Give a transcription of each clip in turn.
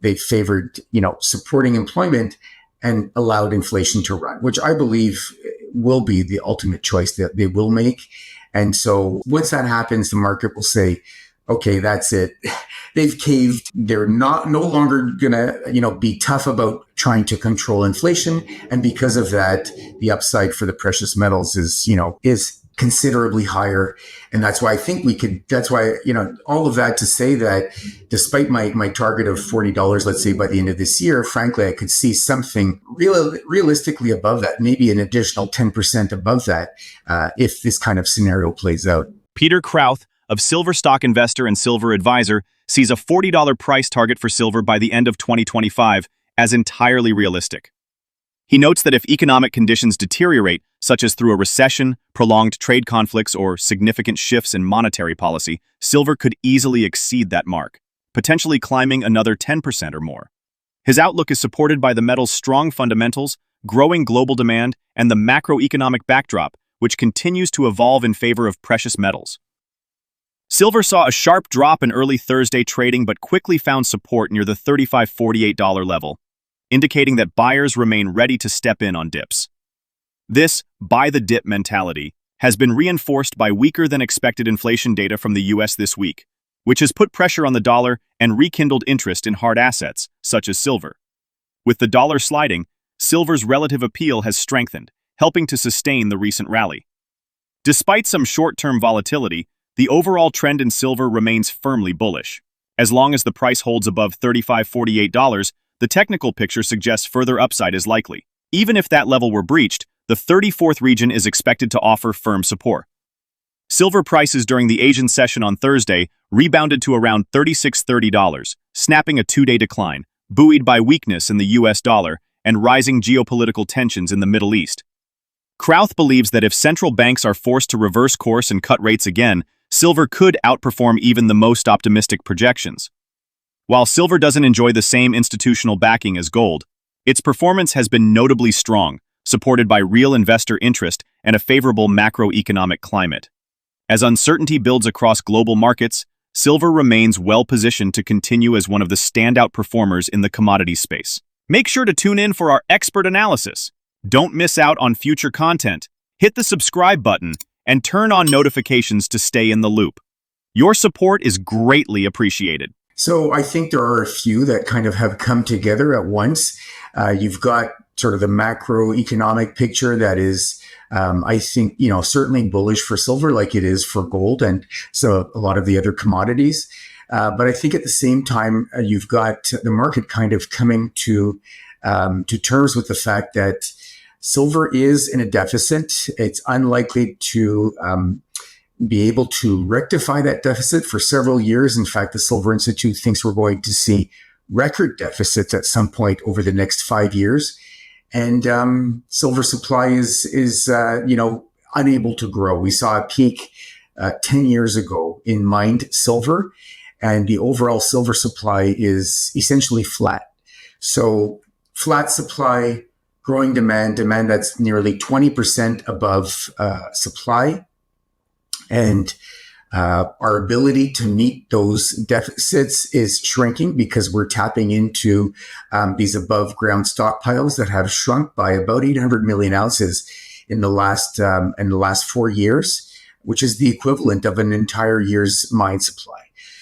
they favored, supporting employment and allowed inflation to run, which I believe will be the ultimate choice that they will make. And so once that happens, the market will say, okay, that's it. They've caved. They're no longer going to, be tough about trying to control inflation. And because of that, the upside for the precious metals is considerably higher. And that's why I think all of that to say that despite my target of $40, let's say by the end of this year, frankly, I could see something realistically above that, maybe an additional 10% above that, if this kind of scenario plays out. PeterKrauth of Silver Stock Investor and Silver Advisor sees a $40 price target for silver by the end of 2025 as entirely realistic. He notes that if economic conditions deteriorate, such as through a recession, prolonged trade conflicts, or significant shifts in monetary policy, silver could easily exceed that mark, potentially climbing another 10% or more. His outlook is supported by the metal's strong fundamentals, growing global demand, and the macroeconomic backdrop, which continues to evolve in favor of precious metals. Silver saw a sharp drop in early Thursday trading but quickly found support near the $35.48 level, indicating that buyers remain ready to step in on dips. This buy-the-dip mentality has been reinforced by weaker-than-expected inflation data from the U.S. this week, which has put pressure on the dollar and rekindled interest in hard assets, such as silver. With the dollar sliding, silver's relative appeal has strengthened, helping to sustain the recent rally. Despite some short-term volatility, the overall trend in silver remains firmly bullish. As long as the price holds above $35.48, the technical picture suggests further upside is likely. Even if that level were breached, the 34th region is expected to offer firm support. Silver prices during the Asian session on Thursday rebounded to around $36.30, snapping a two-day decline, buoyed by weakness in the US dollar and rising geopolitical tensions in the Middle East. Krauth believes that if central banks are forced to reverse course and cut rates again, silver could outperform even the most optimistic projections. While silver doesn't enjoy the same institutional backing as gold, its performance has been notably strong, supported by real investor interest and a favorable macroeconomic climate. As uncertainty builds across global markets, silver remains well-positioned to continue as one of the standout performers in the commodities space. Make sure to tune in for our expert analysis. Don't miss out on future content. Hit the subscribe button and turn on notifications to stay in the loop. Your support is greatly appreciated. So I think there are a few that kind of have come together at once. You've got sort of the macroeconomic picture that is, I think, certainly bullish for silver like it is for gold and so a lot of the other commodities. But I think at the same time, you've got the market kind of coming to terms with the fact that silver is in a deficit. It's unlikely to be able to rectify that deficit for several years. In fact, the Silver Institute thinks we're going to see record deficits at some point over the next 5 years. And silver supply is unable to grow. We saw a peak 10 years ago in mined silver, and the overall silver supply is essentially flat. So flat supply, growing demand that's nearly 20% above supply. And our ability to meet those deficits is shrinking because we're tapping into these above ground stockpiles that have shrunk by about 800 million ounces in the last 4 years, which is the equivalent of an entire year's mine supply.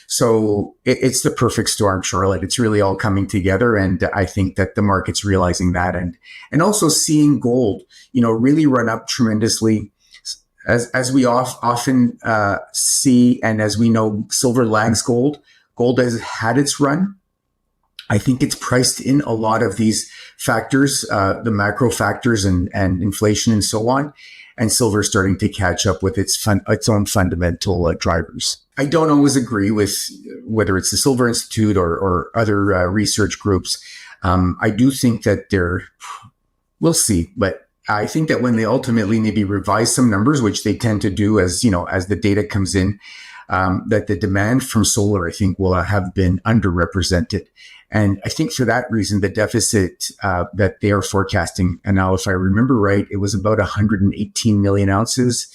So it's the perfect storm, Charlotte. It's really all coming together. And I think that the market's realizing that and also seeing gold, really run up tremendously. As we often see, and as we know, silver lags gold. Gold has had its run. I think it's priced in a lot of these factors, the macro factors and inflation and so on. And silver is starting to catch up with its own fundamental drivers. I don't always agree with whether it's the Silver Institute or other research groups. I do think that we'll see, but I think that when they ultimately maybe revise some numbers, which they tend to do as the data comes in, that the demand from solar, I think, will have been underrepresented. And I think for that reason, the deficit that they are forecasting, and now if I remember right, it was about 118 million ounces.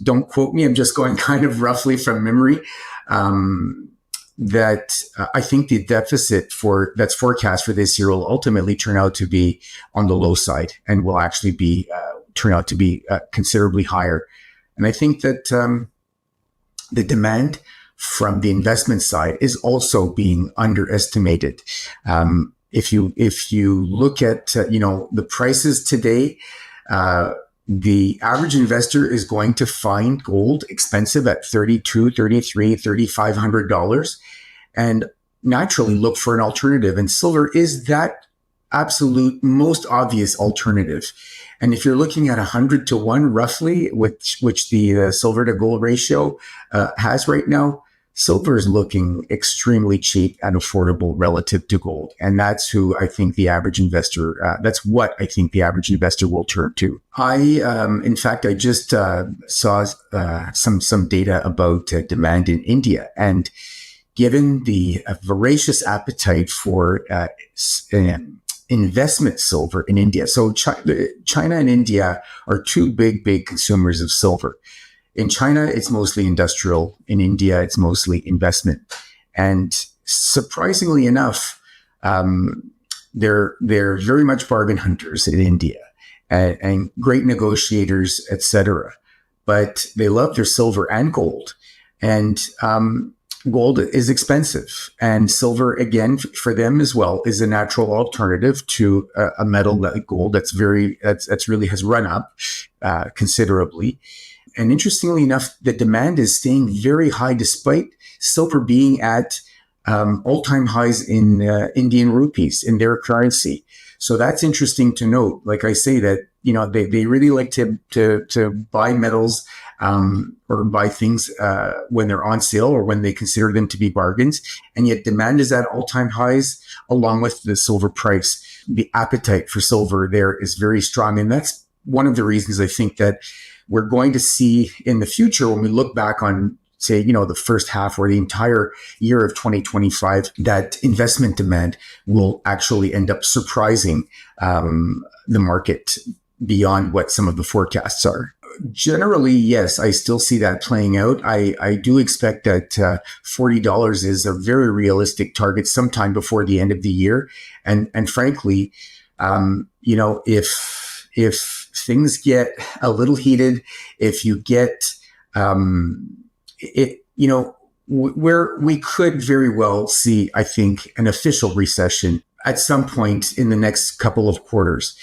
Don't quote me, I'm just going kind of roughly from memory. that I think the deficit that's forecast for this year will ultimately turn out to be on the low side and will actually turn out to be considerably higher. And I think that the demand from the investment side is also being underestimated. If you look at the prices today, the average investor is going to find gold expensive at $32, $33, $3,500, and naturally look for an alternative. And silver is that absolute most obvious alternative. And if you're looking at 100 to 1 roughly, which the silver to gold ratio has right now, silver is looking extremely cheap and affordable relative to gold. And that's who I think the average investor, that's what I think the average investor will turn to. In fact, I just saw some data about demand in India. And given the voracious appetite for investment silver in India. So China and India are two big consumers of silver. In China, it's mostly industrial. In India, it's mostly investment. And surprisingly enough, they're very much bargain hunters in India and great negotiators, etc. But they love their silver and gold. And gold is expensive, and silver, again, for them as well, is a natural alternative to a metal like gold that's really has run up considerably. And interestingly enough, the demand is staying very high despite silver being at all-time highs in Indian rupees, in their currency. So that's interesting to note. Like I say, that they really like to buy metals or buy things when they're on sale or when they consider them to be bargains. And yet demand is at all-time highs along with the silver price. The appetite for silver there is very strong. And that's one of the reasons I think that we're going to see in the future, when we look back on, say, the first half or the entire year of 2025, that investment demand will actually end up surprising the market beyond what some of the forecasts are. Generally, yes, I still see that playing out. I do expect that $40 is a very realistic target sometime before the end of the year. And frankly, if things get a little heated, if you get where we could very well see, I think, an official recession at some point in the next couple of quarters.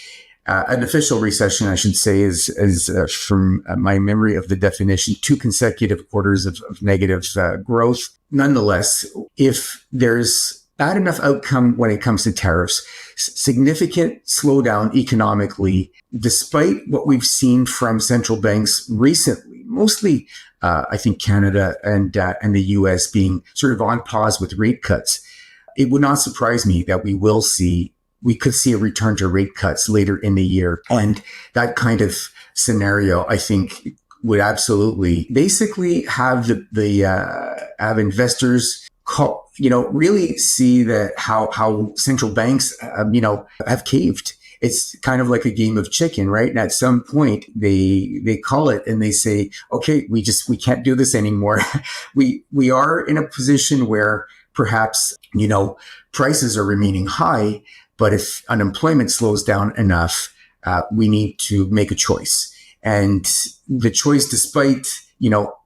An official recession, I should say, is from my memory of the definition, 2 consecutive quarters of negative growth. Nonetheless, if there's bad enough outcome when it comes to tariffs, significant slowdown economically, despite what we've seen from central banks recently, mostly I think Canada and the US being sort of on pause with rate cuts, it would not surprise me that we could see a return to rate cuts later in the year. And that kind of scenario, I think, would absolutely basically have have investors really see that how central banks, have caved. It's kind of like a game of chicken, right? And at some point they call it and they say, okay, we can't do this anymore. we are in a position where perhaps, prices are remaining high, but if unemployment slows down enough, we need to make a choice. And the choice, despite,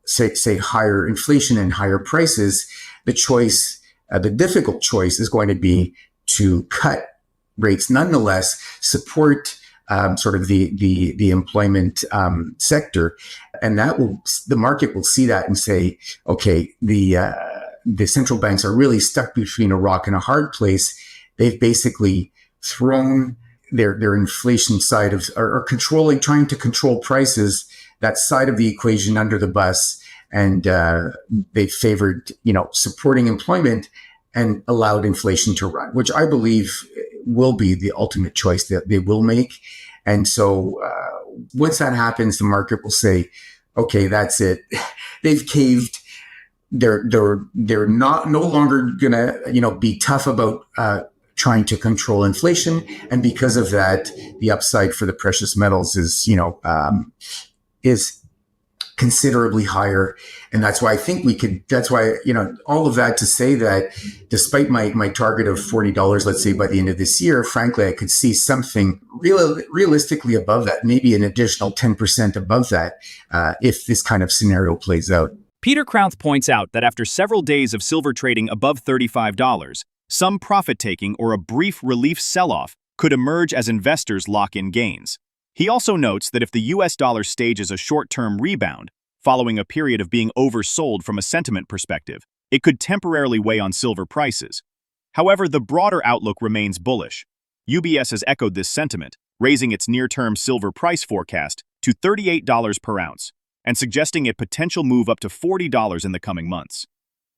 say higher inflation and higher prices, the difficult choice is going to be to cut rates, nonetheless, support sort of the employment sector, and the market will see that and say, okay, the central banks are really stuck between a rock and a hard place. They've basically thrown their inflation side or trying to control prices, that side of the equation, under the bus. And they favored, supporting employment and allowed inflation to run, which I believe will be the ultimate choice that they will make. And so once that happens, the market will say, okay, that's it. They've caved. They're no longer gonna, be tough about trying to control inflation. And because of that, the upside for the precious metals is considerably higher. And that's why I think that's why, all of that to say that despite my target of $40, let's say by the end of this year, frankly, I could see something realistically above that, maybe an additional 10% above that, if this kind of scenario plays out. PeterKrauth points out that after several days of silver trading above $35, some profit-taking or a brief relief sell-off could emerge as investors lock in gains. He also notes that if the US dollar stages a short-term rebound, following a period of being oversold from a sentiment perspective, it could temporarily weigh on silver prices. However, the broader outlook remains bullish. UBS has echoed this sentiment, raising its near-term silver price forecast to $38 per ounce, and suggesting a potential move up to $40 in the coming months.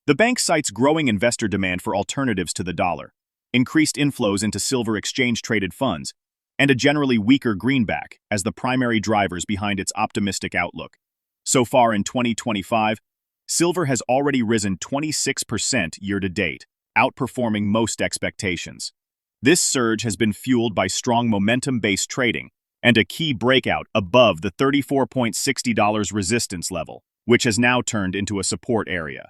The bank cites growing investor demand for alternatives to the dollar, increased inflows into silver exchange-traded funds, and a generally weaker greenback as the primary drivers behind its optimistic outlook. So far in 2025, silver has already risen 26% year-to-date, outperforming most expectations. This surge has been fueled by strong momentum-based trading and a key breakout above the $34.60 resistance level, which has now turned into a support area.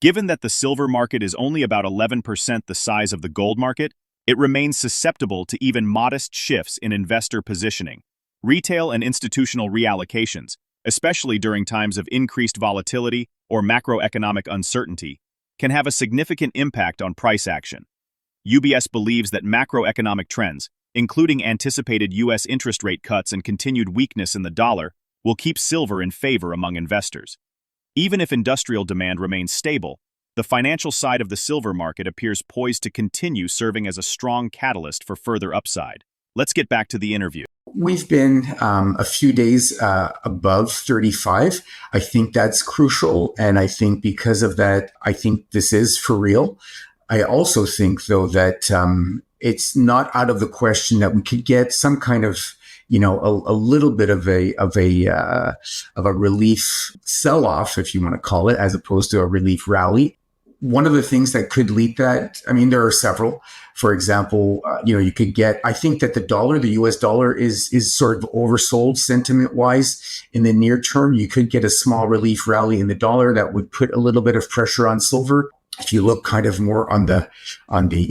Given that the silver market is only about 11% the size of the gold market, it remains susceptible to even modest shifts in investor positioning. Retail and institutional reallocations, especially during times of increased volatility or macroeconomic uncertainty, can have a significant impact on price action. UBS believes that macroeconomic trends, including anticipated U.S. interest rate cuts and continued weakness in the dollar, will keep silver in favor among investors. Even if industrial demand remains stable, the financial side of the silver market appears poised to continue serving as a strong catalyst for further upside. Let's get back to the interview. We've been a few days above 35. I think that's crucial. And I think because of that, I think this is for real. I also think, though, that it's not out of the question that we could get some kind of, a little bit of a relief sell-off, if you want to call it, as opposed to a relief rally. One of the things that could lead that, there are several. For example, you could get, I think that the US dollar is sort of oversold sentiment-wise in the near term. You could get a small relief rally in the dollar that would put a little bit of pressure on silver. If you look kind of more on the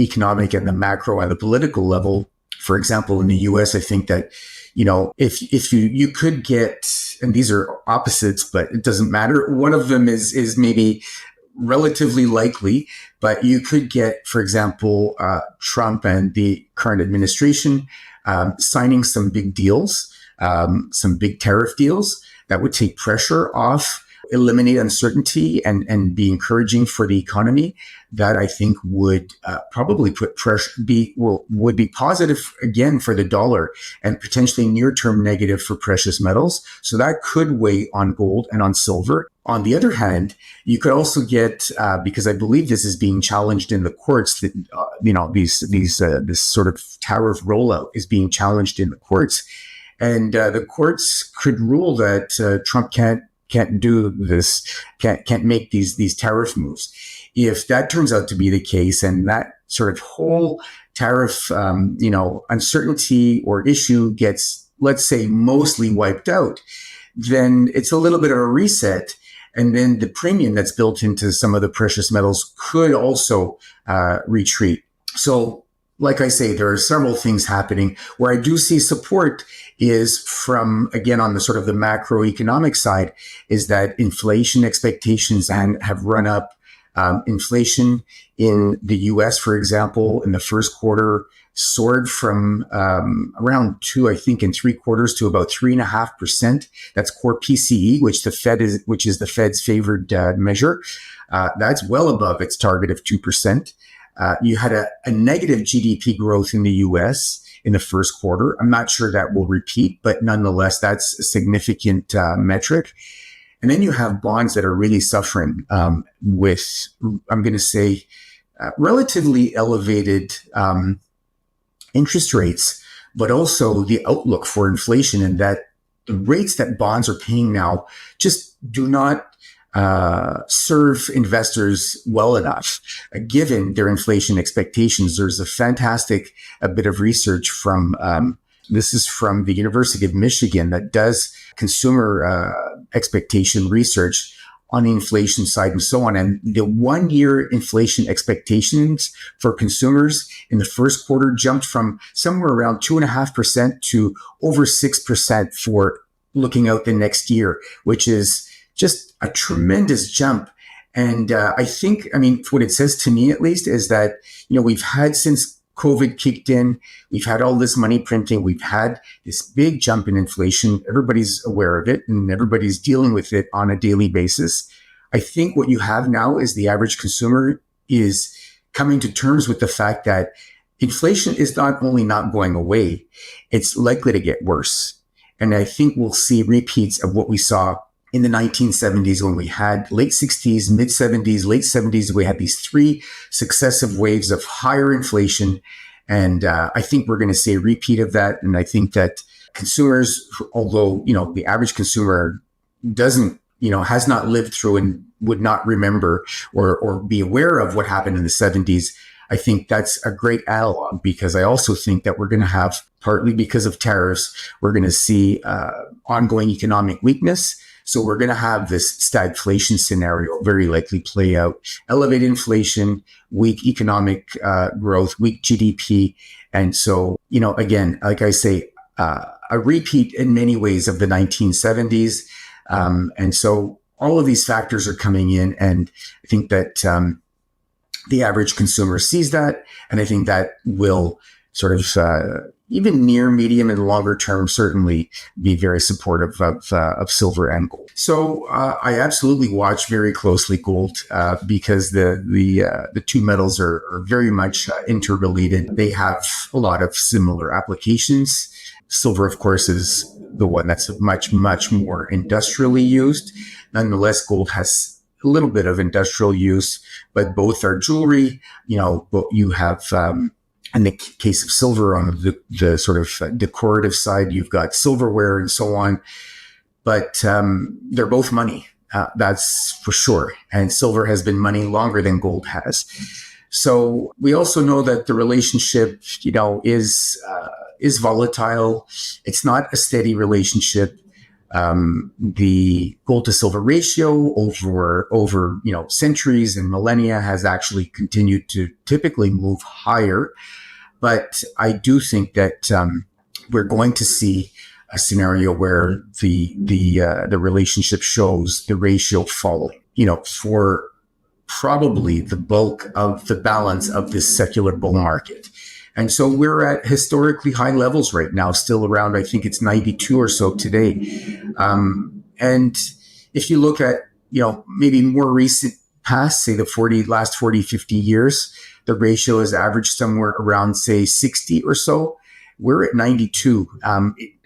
economic and the macro and the political level, for example, in the US, I think that, if you could get, and these are opposites, but it doesn't matter. One of them is maybe relatively likely, but you could get, for example, Trump and the current administration signing some big deals, some big tariff deals that would take pressure off, eliminate uncertainty, and be encouraging for the economy. That I think would probably put pressure, would be positive again for the dollar and potentially near-term negative for precious metals. So that could weigh on gold and on silver. On the other hand, you could also get, because I believe this is being challenged in the courts, that this sort of tariff rollout is being challenged in the courts, and the courts could rule that Trump can't do this, can't make these tariff moves. If that turns out to be the case, and that sort of whole tariff, uncertainty or issue gets, let's say, mostly wiped out, then it's a little bit of a reset. And then the premium that's built into some of the precious metals could also retreat. So, like I say, there are several things happening. Where I do see support is from, again, on the sort of the macroeconomic side, is that inflation expectations have run up. Inflation in the US, for example, in the first quarter soared from around 2.75% to about 3.5%. That's core PCE, which is the Fed's favored measure. That's well above its target of 2%. You had a negative GDP growth in the US in the first quarter. I'm not sure that will repeat, but nonetheless, that's a significant metric. And then you have bonds that are really suffering with, I'm going to say, relatively elevated interest rates, but also the outlook for inflation, and that the rates that bonds are paying now just do not serve investors well enough, given their inflation expectations. There's a fantastic bit of research from, this is from the University of Michigan, that does consumer expectation research on the inflation side and so on. And the 1 year inflation expectations for consumers in the first quarter jumped from somewhere around 2.5% to over 6% for looking out the next year, which is just a tremendous jump. And I think, I mean, what it says to me at least is that, we've had since COVID kicked in, we've had all this money printing, we've had this big jump in inflation. Everybody's aware of it and everybody's dealing with it on a daily basis. I think what you have now is the average consumer is coming to terms with the fact that inflation is not only not going away, it's likely to get worse. And I think we'll see repeats of what we saw in the 1970s when we had late 60s, mid 70s, late 70s, we had these 3 successive waves of higher inflation. And I think we're going to see a repeat of that. And I think that consumers, although, the average consumer doesn't, has not lived through and would not remember or be aware of what happened in the 70s, I think that's a great analog, because I also think that we're going to have, partly because of tariffs, we're going to see ongoing economic weakness. So we're going to have this stagflation scenario very likely play out. Elevated inflation, weak economic growth, weak GDP. And so, again, like I say, a repeat in many ways of the 1970s. And so all of these factors are coming in. And I think that the average consumer sees that. And I think that will sort of even near, medium, and longer term, certainly be very supportive of silver and gold. So I absolutely watch very closely gold because the two metals are very much interrelated. They have a lot of similar applications. Silver, of course, is the one that's much, much more industrially used. Nonetheless, gold has a little bit of industrial use, but both are jewelry. You have in the case of silver, on the sort of decorative side, you've got silverware and so on. But they're both money, that's for sure. And silver has been money longer than gold has. So we also know that the relationship, is volatile. It's not a steady relationship. The gold to silver ratio over centuries and millennia has actually continued to typically move higher. But I do think that we're going to see a scenario where the relationship shows the ratio falling, for probably the bulk of the balance of this secular bull market. And so we're at historically high levels right now, still around, I think it's 92 or so today. And if you look at, maybe more recent past, say the last 40, 50 years, the ratio is averaged somewhere around, say, 60 or so. We're at 92.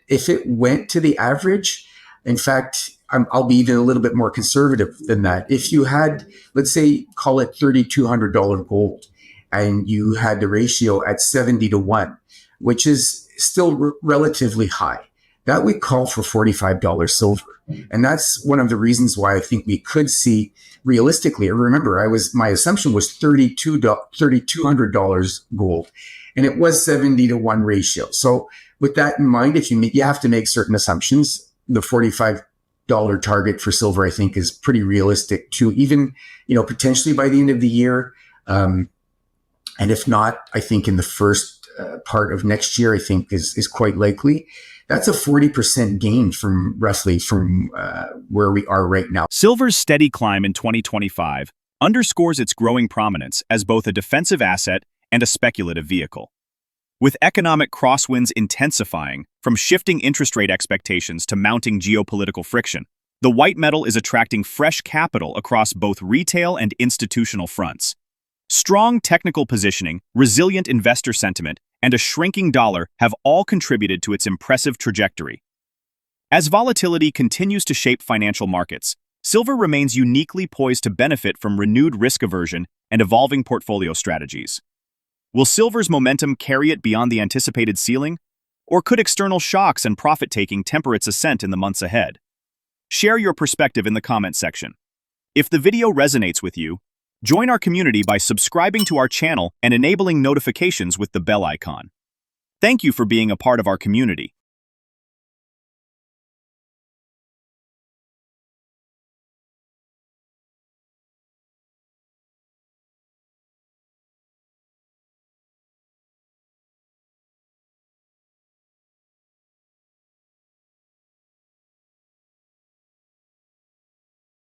If it went to the average, in fact, I'll be even a little bit more conservative than that. If you had, let's say, call it $3,200 gold, and you had the ratio at 70-1, which is still relatively high, that would call for $45 silver. And that's one of the reasons why I think we could see realistically, remember, my assumption was $3,200 gold, and it was 70-1 ratio. So with that in mind, you have to make certain assumptions. The $45 target for silver, I think, is pretty realistic too, even, potentially by the end of the year. And if not, I think in the first part of next year, I think is quite likely. That's a 40% gain from where we are right now. Silver's steady climb in 2025 underscores its growing prominence as both a defensive asset and a speculative vehicle. With economic crosswinds intensifying, from shifting interest rate expectations to mounting geopolitical friction, the white metal is attracting fresh capital across both retail and institutional fronts. Strong technical positioning, resilient investor sentiment, and a shrinking dollar have all contributed to its impressive trajectory. As volatility continues to shape financial markets, silver remains uniquely poised to benefit from renewed risk aversion and evolving portfolio strategies. Will silver's momentum carry it beyond the anticipated ceiling, or could external shocks and profit-taking temper its ascent in the months ahead? Share your perspective in the comment section. If the video resonates with you, join our community by subscribing to our channel and enabling notifications with the bell icon. Thank you for being a part of our community.